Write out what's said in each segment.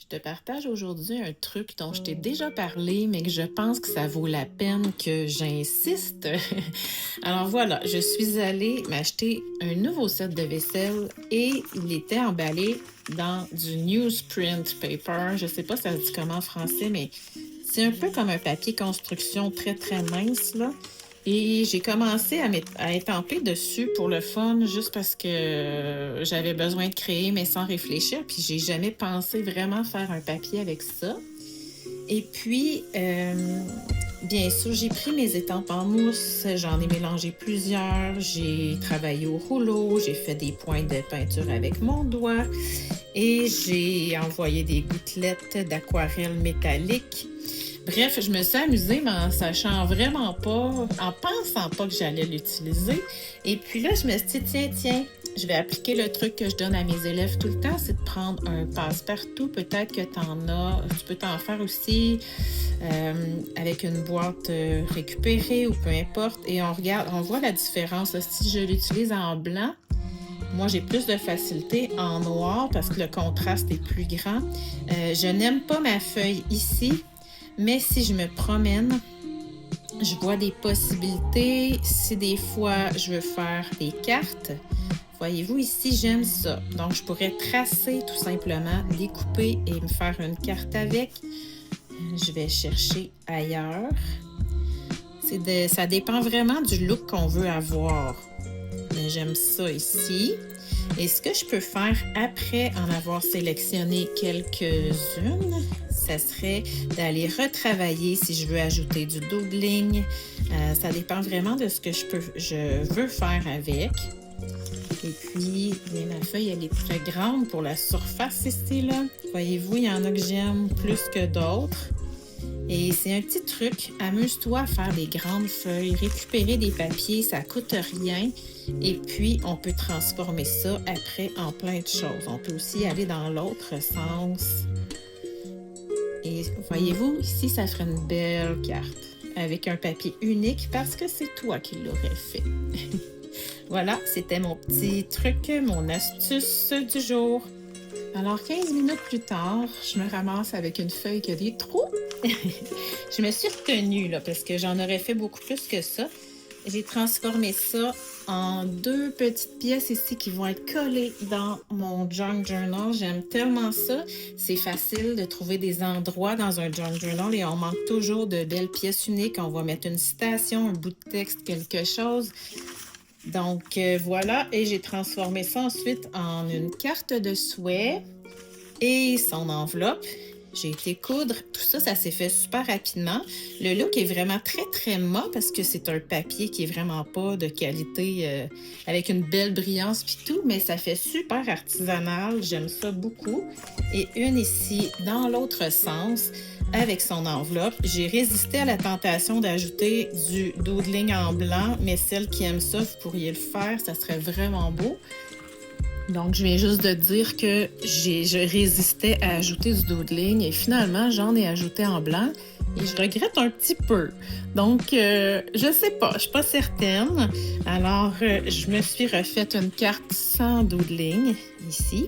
Je te partage aujourd'hui un truc dont je t'ai déjà parlé, mais que je pense que ça vaut la peine que j'insiste. Alors voilà, je suis allée m'acheter un nouveau set de vaisselle et il était emballé dans du newsprint paper. Je sais pas si ça se dit comment en français, mais c'est un peu comme un papier construction très très mince là. Et j'ai commencé à étamper dessus pour le fun, juste parce que j'avais besoin de créer, mais sans réfléchir. Puis j'ai jamais pensé vraiment faire un papier avec ça. Et puis, bien sûr, j'ai pris mes étampes en mousse, j'en ai mélangé plusieurs, j'ai travaillé au rouleau, j'ai fait des points de peinture avec mon doigt et j'ai envoyé des gouttelettes d'aquarelle métallique. Bref, je me suis amusée, mais en sachant vraiment pas, en pensant pas que j'allais l'utiliser. Et puis là, je me suis dit, tiens, je vais appliquer le truc que je donne à mes élèves tout le temps, c'est de prendre un passe-partout. Peut-être que tu peux t'en faire aussi avec une boîte récupérée ou peu importe. Et on voit la différence. Là. Si je l'utilise en blanc, moi, j'ai plus de facilité en noir parce que le contraste est plus grand. Je n'aime pas ma feuille ici. Mais si je me promène, je vois des possibilités. Si des fois, je veux faire des cartes, voyez-vous ici, j'aime ça. Donc, je pourrais tracer tout simplement, découper et me faire une carte avec. Je vais chercher ailleurs. Ça dépend vraiment du look qu'on veut avoir. Mais j'aime ça ici. Et ce que je peux faire après en avoir sélectionné quelques-unes, ça serait d'aller retravailler si je veux ajouter du doodling. Ça dépend vraiment de ce que je veux faire avec. Et puis, bien, ma feuille, elle est très grande pour la surface ici, là. Voyez-vous, il y en a que j'aime plus que d'autres. Et c'est un petit truc, amuse-toi à faire des grandes feuilles, récupérer des papiers, ça coûte rien. Et puis, on peut transformer ça après en plein de choses. On peut aussi aller dans l'autre sens. Et voyez-vous, ici, ça ferait une belle carte avec un papier unique parce que c'est toi qui l'aurais fait. Voilà, c'était mon petit truc, mon astuce du jour. Alors, 15 minutes plus tard, je me ramasse avec une feuille qui a des trous. Je me suis retenue là, parce que j'en aurais fait beaucoup plus que ça. J'ai transformé ça en deux petites pièces ici qui vont être collées dans mon junk journal. J'aime tellement ça. C'est facile de trouver des endroits dans un junk journal et on manque toujours de belles pièces uniques. On va mettre une citation, un bout de texte, quelque chose. Donc voilà, et j'ai transformé ça ensuite en une carte de souhait et son enveloppe. J'ai été coudre. Tout ça, ça s'est fait super rapidement. Le look est vraiment très, très mat parce que c'est un papier qui est vraiment pas de qualité avec une belle brillance puis tout, mais ça fait super artisanal. J'aime ça beaucoup. Et une ici dans l'autre sens avec son enveloppe. J'ai résisté à la tentation d'ajouter du doodling en blanc, mais celles qui aiment ça, vous pourriez le faire. Ça serait vraiment beau. Donc, je viens juste de dire que je résistais à ajouter du doodling et finalement, j'en ai ajouté en blanc et je regrette un petit peu. Donc, je sais pas, je suis pas certaine. Alors, je me suis refaite une carte sans doodling ici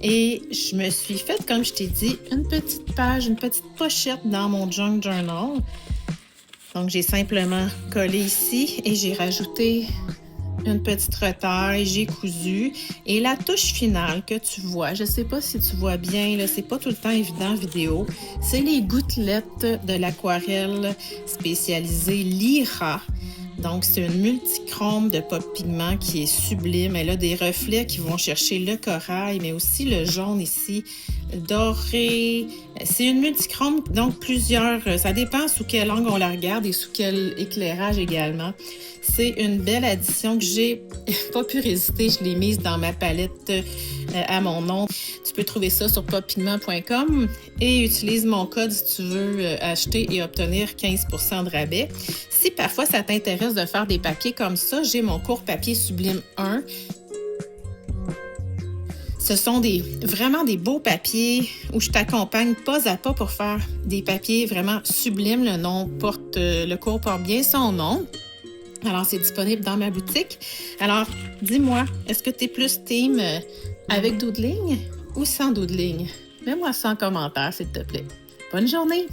et je me suis faite, comme je t'ai dit, une petite page, une petite pochette dans mon junk journal. Donc, j'ai simplement collé ici et j'ai rajouté une petite retaille, j'ai cousu. Et la touche finale que tu vois, je ne sais pas si tu vois bien, là, c'est pas tout le temps évident en vidéo, c'est les gouttelettes de l'aquarelle spécialisée Lyra. Donc, c'est une multichrome de pop pigment qui est sublime. Elle a des reflets qui vont chercher le corail, mais aussi le jaune ici, doré. C'est une multichrome, donc plusieurs. Ça dépend sous quel angle on la regarde et sous quel éclairage également. C'est une belle addition que j'ai pas pu résister. Je l'ai mise dans ma palette à mon nom. Tu peux trouver ça sur poppigment.com et utilise mon code si tu veux acheter et obtenir 15% de rabais. Si parfois ça t'intéresse de faire des papiers comme ça, j'ai mon cours Papier Sublime 1. Ce sont vraiment des beaux papiers où je t'accompagne pas à pas pour faire des papiers vraiment sublimes. Le cours porte bien son nom. Alors, c'est disponible dans ma boutique. Alors, dis-moi, est-ce que tu es plus team avec doodling ou sans doodling? Mets-moi ça en commentaire, s'il te plaît. Bonne journée!